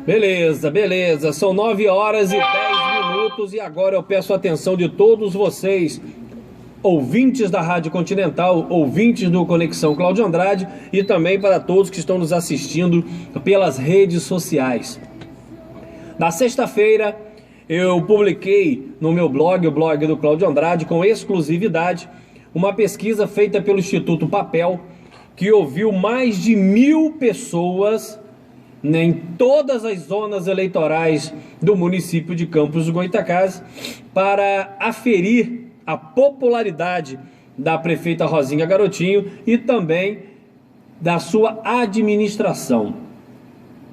Beleza, beleza. São 9 horas e 10 minutos e agora eu peço a atenção de todos vocês, ouvintes da Rádio Continental, ouvintes do Conexão Cláudio Andrade e também para todos que estão nos assistindo pelas redes sociais. Na sexta-feira eu publiquei no meu blog, o blog do Cláudio Andrade, com exclusividade, uma pesquisa feita pelo Instituto Papel, que ouviu mais de 1.000 pessoas em todas as zonas eleitorais do município de Campos do Goytacazes para aferir a popularidade da prefeita Rosinha Garotinho e também da sua administração.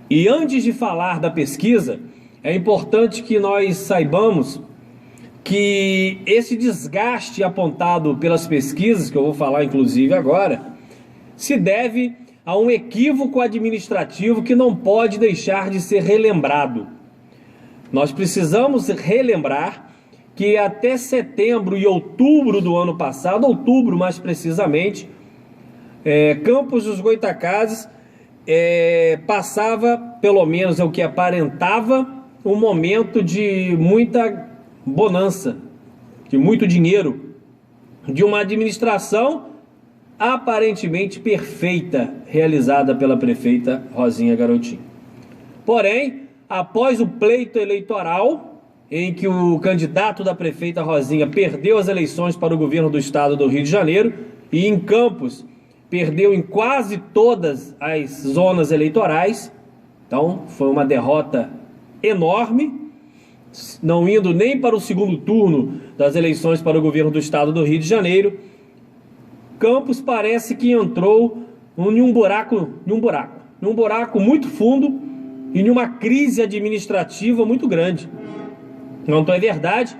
E antes de falar da pesquisa, é importante que nós saibamos que esse desgaste apontado pelas pesquisas, que eu vou falar inclusive agora, se deve a um equívoco administrativo que não pode deixar de ser relembrado. Nós precisamos relembrar que até setembro e outubro do ano passado, outubro mais precisamente, Campos dos Goytacazes passava, pelo menos é o que aparentava, um momento de muita bonança, de muito dinheiro, de uma administração aparentemente perfeita, realizada pela prefeita Rosinha Garotinho. Porém, após o pleito eleitoral, em que o candidato da prefeita Rosinha perdeu as eleições para o governo do estado do Rio de Janeiro e em Campos perdeu em quase todas as zonas eleitorais, então foi uma derrota enorme, não indo nem para o segundo turno das eleições para o governo do estado do Rio de Janeiro. Campos parece que entrou em um buraco muito fundo e em uma crise administrativa muito grande. Não é verdade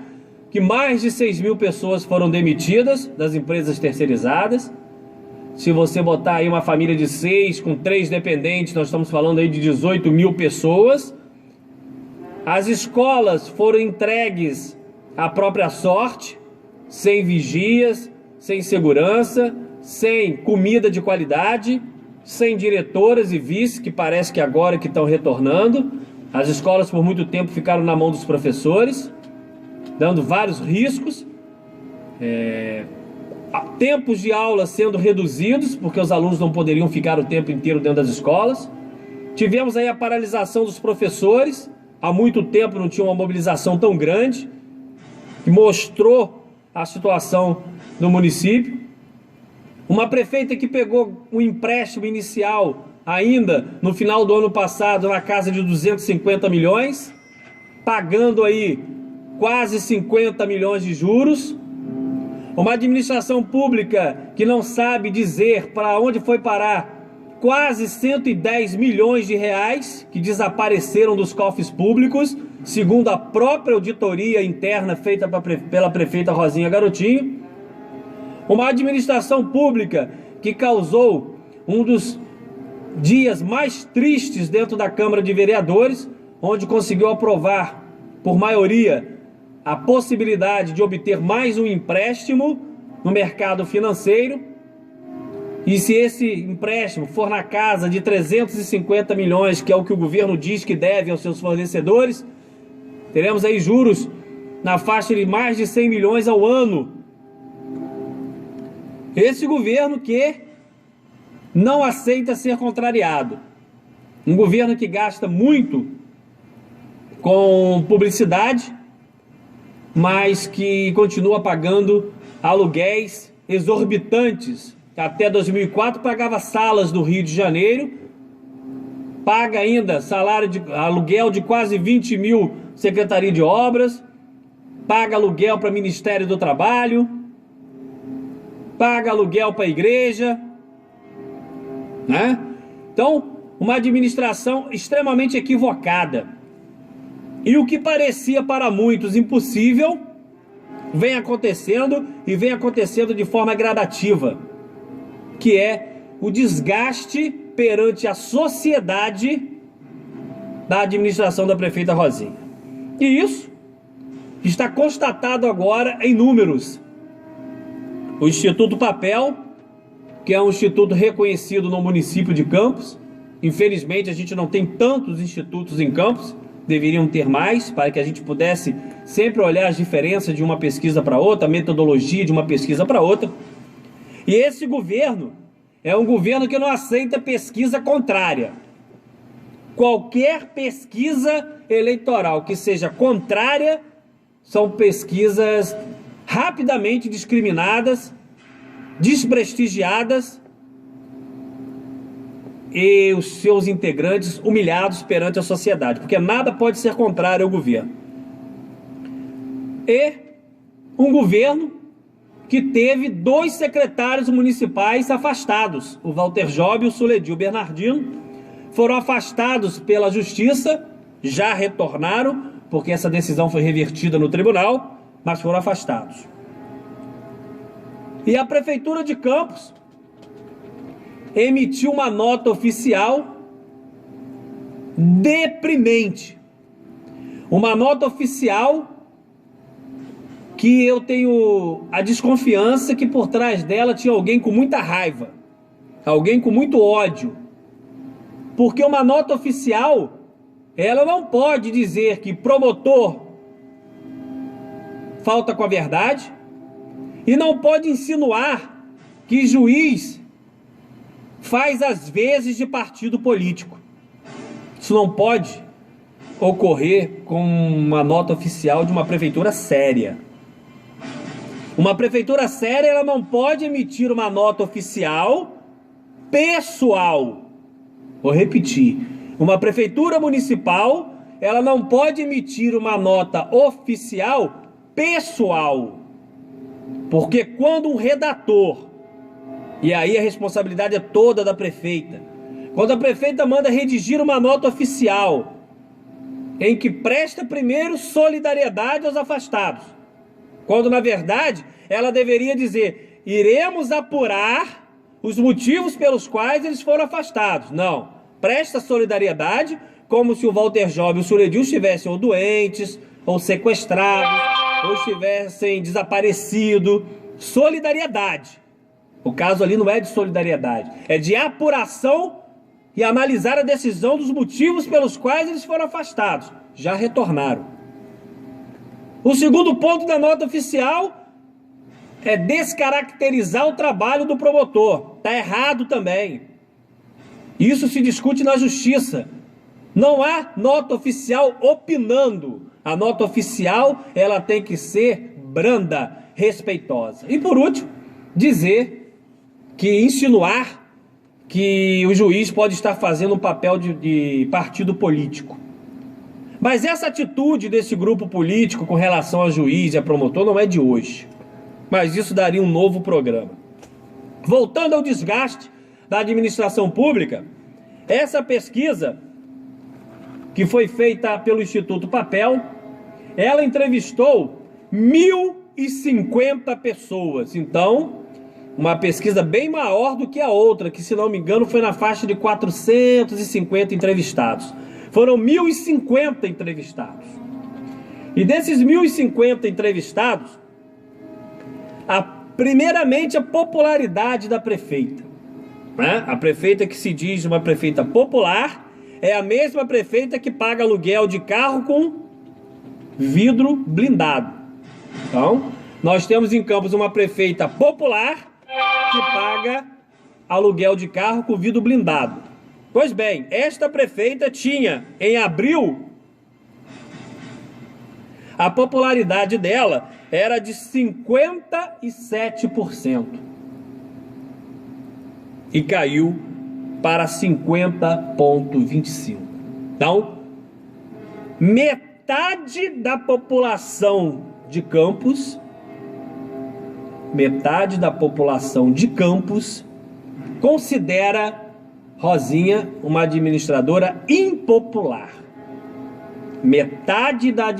que mais de 6.000 pessoas foram demitidas das empresas terceirizadas. Se você botar aí uma família de 6 com 3 dependentes, nós estamos falando aí de 18.000 pessoas. As escolas foram entregues à própria sorte, sem vigias, sem segurança, sem comida de qualidade, sem diretoras e vice, que parece que agora que estão retornando. As escolas por muito tempo ficaram na mão dos professores, dando vários riscos, tempos de aula sendo reduzidos, porque os alunos não poderiam ficar o tempo inteiro dentro das escolas. Tivemos aí a paralisação dos professores, há muito tempo não tinha uma mobilização tão grande, que mostrou a situação no município. Uma prefeita que pegou um empréstimo inicial ainda no final do ano passado na casa de 250 milhões, pagando aí quase 50 milhões de juros. Uma administração pública que não sabe dizer para onde foi parar quase 110 milhões de reais que desapareceram dos cofres públicos, segundo a própria auditoria interna feita pela prefeita Rosinha Garotinho. Uma administração pública que causou um dos dias mais tristes dentro da Câmara de Vereadores, onde conseguiu aprovar, por maioria, a possibilidade de obter mais um empréstimo no mercado financeiro. E se esse empréstimo for na casa de 350 milhões, que é o que o governo diz que deve aos seus fornecedores, teremos aí juros na faixa de mais de 100 milhões ao ano. Esse governo que não aceita ser contrariado. Um governo que gasta muito com publicidade, mas que continua pagando aluguéis exorbitantes. Até 2004 pagava salas do Rio de Janeiro, paga ainda aluguel de quase 20 mil Secretaria de Obras, paga aluguel para Ministério do Trabalho, paga aluguel para a igreja, né? Então, uma administração extremamente equivocada. E o que parecia para muitos impossível, vem acontecendo e vem acontecendo de forma gradativa, que é o desgaste perante a sociedade da administração da prefeita Rosinha. E isso está constatado agora em números. O Instituto Papel, que é um instituto reconhecido no município de Campos, Infelizmente, a gente não tem tantos institutos em Campos, deveriam ter mais, para que a gente pudesse sempre olhar as diferenças de uma pesquisa para outra, a metodologia de uma pesquisa para outra. E esse governo é um governo que não aceita pesquisa contrária. Qualquer pesquisa eleitoral que seja contrária são pesquisas rapidamente discriminadas, desprestigiadas e os seus integrantes humilhados perante a sociedade, porque nada pode ser contrário ao governo. E um governo que teve 2 secretários municipais afastados, o Walter Job e o Suledil Bernardino, foram afastados pela justiça, já retornaram, porque essa decisão foi revertida no tribunal, mas foram afastados. E a Prefeitura de Campos emitiu uma nota oficial deprimente. Uma nota oficial que eu tenho a desconfiança que por trás dela tinha alguém com muita raiva, alguém com muito ódio. Porque uma nota oficial, ela não pode dizer que promotor falta com a verdade e não pode insinuar que juiz faz às vezes de partido político. Isso não pode ocorrer com uma nota oficial de uma prefeitura séria. Uma prefeitura séria, ela não pode emitir uma nota oficial pessoal. Vou repetir. Uma prefeitura municipal, ela não pode emitir uma nota oficial pessoal. Porque quando um redator, e aí a responsabilidade é toda da prefeita, quando a prefeita manda redigir uma nota oficial em que presta primeiro solidariedade aos afastados, quando na verdade ela deveria dizer: iremos apurar os motivos pelos quais eles foram afastados. Não, presta solidariedade como se o Walter Job e o Suledil estivessem ou doentes, ou sequestrados, ou estivessem desaparecidos. Solidariedade. O caso ali não é de solidariedade, é de apuração e analisar a decisão dos motivos pelos quais eles foram afastados. Já retornaram. O segundo ponto da nota oficial é descaracterizar o trabalho do promotor. Está errado também. Isso se discute na justiça. Não há nota oficial opinando. A nota oficial, ela tem que ser branda, respeitosa. E por último, insinuar que o juiz pode estar fazendo um papel de partido político. Mas essa atitude desse grupo político com relação a juiz e a promotor não é de hoje. Mas isso daria um novo programa. Voltando ao desgaste da administração pública, essa pesquisa que foi feita pelo Instituto Papel, ela entrevistou 1.050 pessoas. Então, uma pesquisa bem maior do que a outra, que se não me engano foi na faixa de 450 entrevistados. Foram 1.050 entrevistados. E desses 1.050 entrevistados, primeiramente a popularidade da prefeita. Né? A prefeita que se diz uma prefeita popular é a mesma prefeita que paga aluguel de carro com vidro blindado. Então, nós temos em Campos uma prefeita popular que paga aluguel de carro com vidro blindado. Pois bem, esta prefeita tinha, em abril, a popularidade dela era de 57% e caiu para 50,25%. Então, metade da população de Campos considera Rosinha uma administradora impopular. Metade da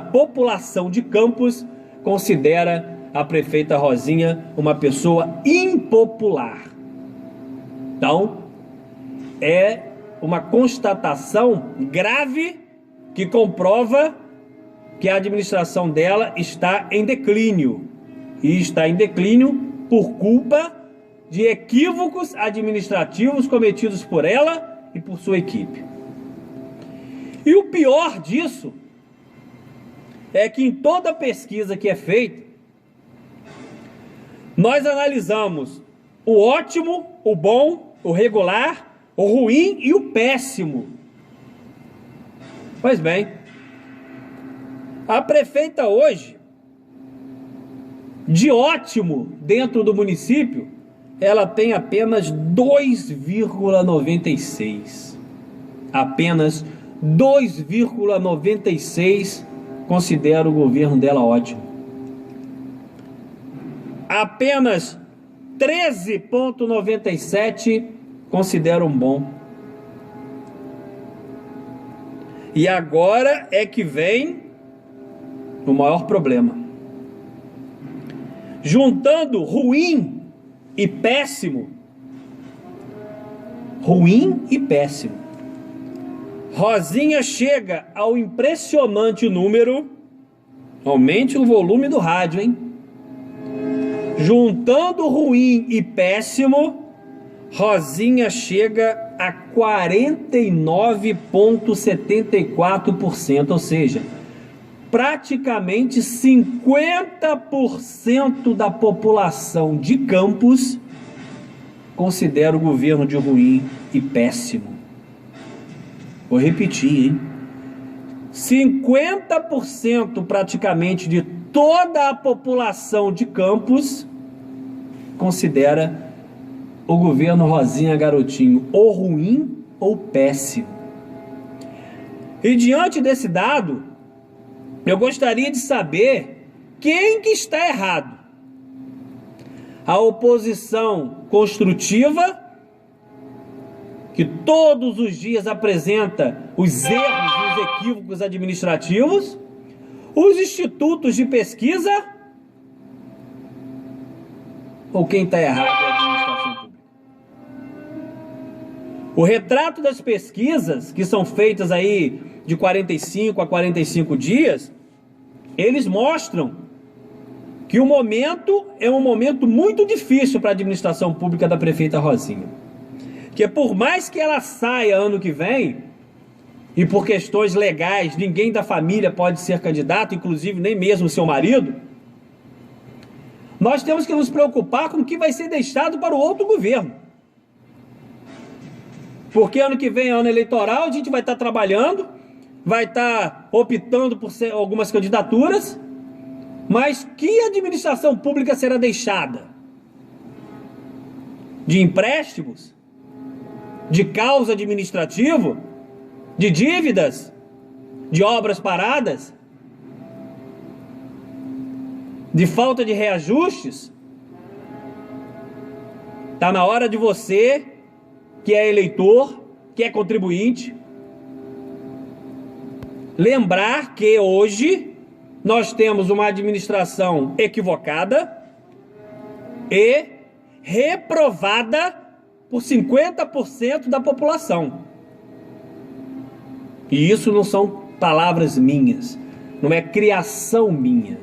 população de Campos considera a prefeita Rosinha uma pessoa impopular. Então, é uma constatação grave que comprova que a administração dela está em declínio. E está em declínio por culpa de equívocos administrativos cometidos por ela e por sua equipe. E o pior disso é que em toda pesquisa que é feita, nós analisamos o ótimo, o bom, o regular, o ruim e o péssimo. Pois bem, a prefeita hoje, de ótimo dentro do município, ela tem apenas 2,96. Apenas 2,96 considera o governo dela ótimo. Apenas 13,97 consideram bom. E agora é que vem o maior problema. Juntando ruim e péssimo, Rosinha chega ao impressionante número, aumente o volume do rádio, hein? Juntando ruim e péssimo, Rosinha chega a 49,74%, ou seja, praticamente 50% da população de Campos considera o governo de ruim e péssimo. Vou repetir, hein? 50% praticamente de toda a população de Campos considera o governo Rosinha Garotinho ou ruim ou péssimo. E diante desse dado, eu gostaria de saber quem que está errado. A oposição construtiva, que todos os dias apresenta os erros e os equívocos administrativos, os institutos de pesquisa, ou quem está errado é a administração pública? O retrato das pesquisas, que são feitas aí de 45 a 45 dias, eles mostram que o momento é um momento muito difícil para a administração pública da prefeita Rosinha. Que por mais que ela saia ano que vem, e por questões legais, ninguém da família pode ser candidato, inclusive nem mesmo seu marido, nós temos que nos preocupar com o que vai ser deixado para o outro governo. Porque ano que vem é ano eleitoral, a gente vai estar trabalhando, vai estar optando por algumas candidaturas, mas que administração pública será deixada? De empréstimos? De caos administrativo? De dívidas? De obras paradas? De falta de reajustes? Está na hora de você, que é eleitor, que é contribuinte, lembrar que hoje nós temos uma administração equivocada e reprovada por 50% da população. E isso não são palavras minhas, não é criação minha.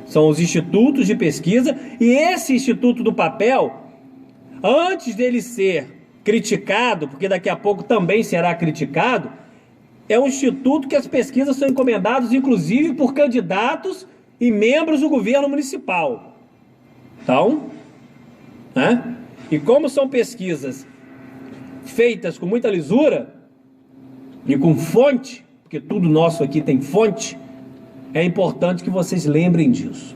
São os institutos de pesquisa, e esse Instituto do Papel, antes dele ser criticado, porque daqui a pouco também será criticado, é um instituto que as pesquisas são encomendadas, inclusive, por candidatos e membros do governo municipal. Então, né? E como são pesquisas feitas com muita lisura e com fonte, porque tudo nosso aqui tem fonte, é importante que vocês lembrem disso.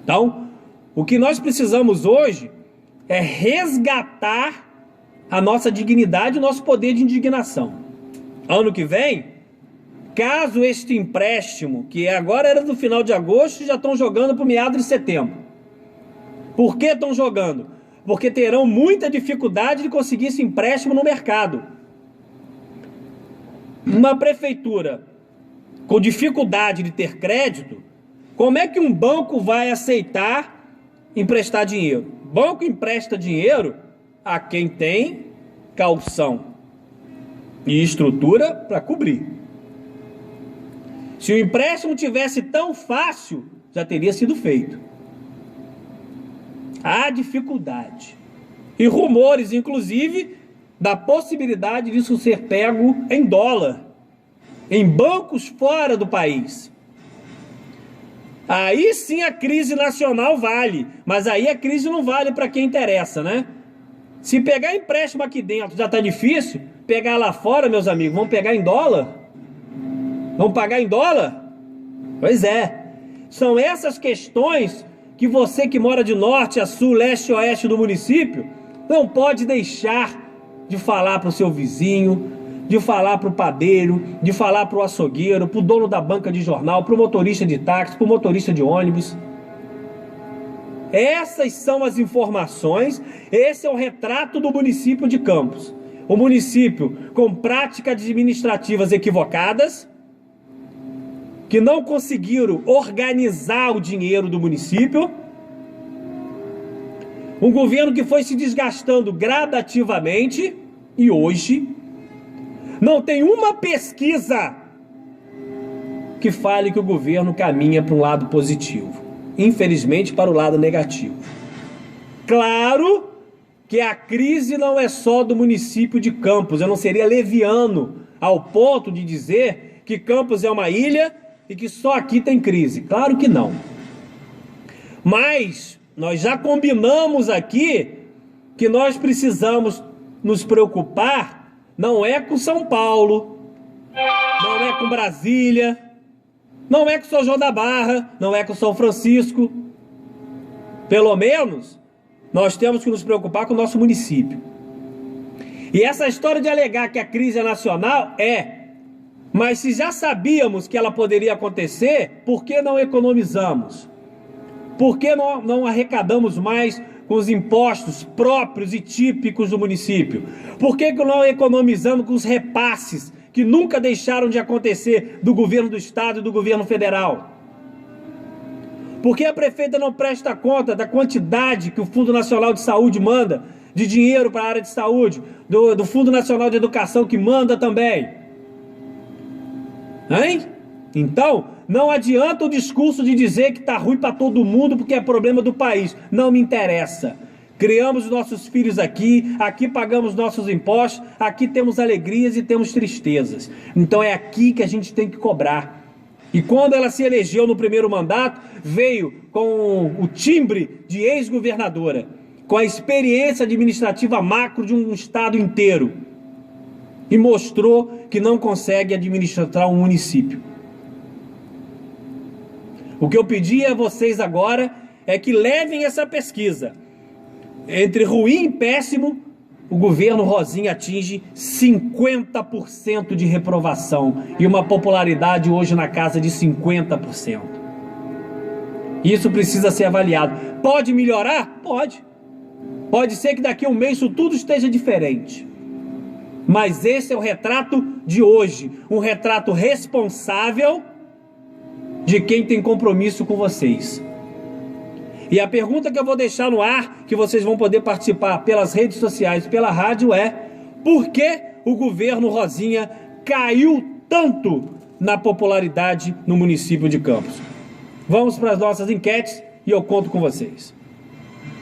Então, o que nós precisamos hoje é resgatar a nossa dignidade e o nosso poder de indignação. Ano que vem, caso este empréstimo, que agora era do final de agosto, já estão jogando para o meado de setembro. Por que estão jogando? Porque terão muita dificuldade de conseguir esse empréstimo no mercado. Uma prefeitura com dificuldade de ter crédito, como é que um banco vai aceitar emprestar dinheiro? O banco empresta dinheiro a quem tem caução e estrutura para cobrir. Se o empréstimo tivesse tão fácil, já teria sido feito. Há dificuldade. E rumores, inclusive, da possibilidade disso ser pego em dólar, em bancos fora do país. Aí sim a crise nacional vale, mas aí a crise não vale para quem interessa, né? Se pegar empréstimo aqui dentro já está difícil, pegar lá fora, meus amigos, vão pegar em dólar? Vão pagar em dólar? Pois é. São essas questões que você que mora de norte a sul, leste e oeste do município, não pode deixar de falar para o seu vizinho, de falar para o padeiro, de falar para o açougueiro, para o dono da banca de jornal, para o motorista de táxi, para o motorista de ônibus. Essas são as informações, esse é o retrato do município de Campos. O município com práticas administrativas equivocadas, que não conseguiram organizar o dinheiro do município, um governo que foi se desgastando gradativamente e hoje não tem uma pesquisa que fale que o governo caminha para um lado positivo. Infelizmente, para o lado negativo. Claro que a crise não é só do município de Campos. Eu não seria leviano ao ponto de dizer que Campos é uma ilha e que só aqui tem crise. Claro que não. Mas nós já combinamos aqui que nós precisamos nos preocupar não é com São Paulo, não é com Brasília, não é com São João da Barra, não é com São Francisco. Pelo menos, nós temos que nos preocupar com o nosso município. E essa história de alegar que a crise é nacional mas se já sabíamos que ela poderia acontecer, por que não economizamos? Por que não arrecadamos mais com os impostos próprios e típicos do município? Por que não economizamos com os repasses que nunca deixaram de acontecer do governo do estado e do governo federal? Por que a prefeita não presta conta da quantidade que o Fundo Nacional de Saúde manda de dinheiro para a área de saúde, do Fundo Nacional de Educação que manda também? Hein? Então, não adianta o discurso de dizer que está ruim para todo mundo porque é problema do país. Não me interessa. Criamos nossos filhos aqui pagamos nossos impostos, aqui temos alegrias e temos tristezas. Então é aqui que a gente tem que cobrar. E quando ela se elegeu no primeiro mandato, veio com o timbre de ex-governadora, com a experiência administrativa macro de um estado inteiro. E mostrou que não consegue administrar um município. O que eu pedi a vocês agora é que levem essa pesquisa. Entre ruim e péssimo, o governo Rosinha atinge 50% de reprovação e uma popularidade hoje na casa de 50%. Isso precisa ser avaliado. Pode melhorar? Pode. Pode ser que daqui a um mês isso tudo esteja diferente. Mas esse é o retrato de hoje, um retrato responsável de quem tem compromisso com vocês. E a pergunta que eu vou deixar no ar, que vocês vão poder participar pelas redes sociais, pela rádio, é: por que o governo Rosinha caiu tanto na popularidade no município de Campos? Vamos para as nossas enquetes e eu conto com vocês.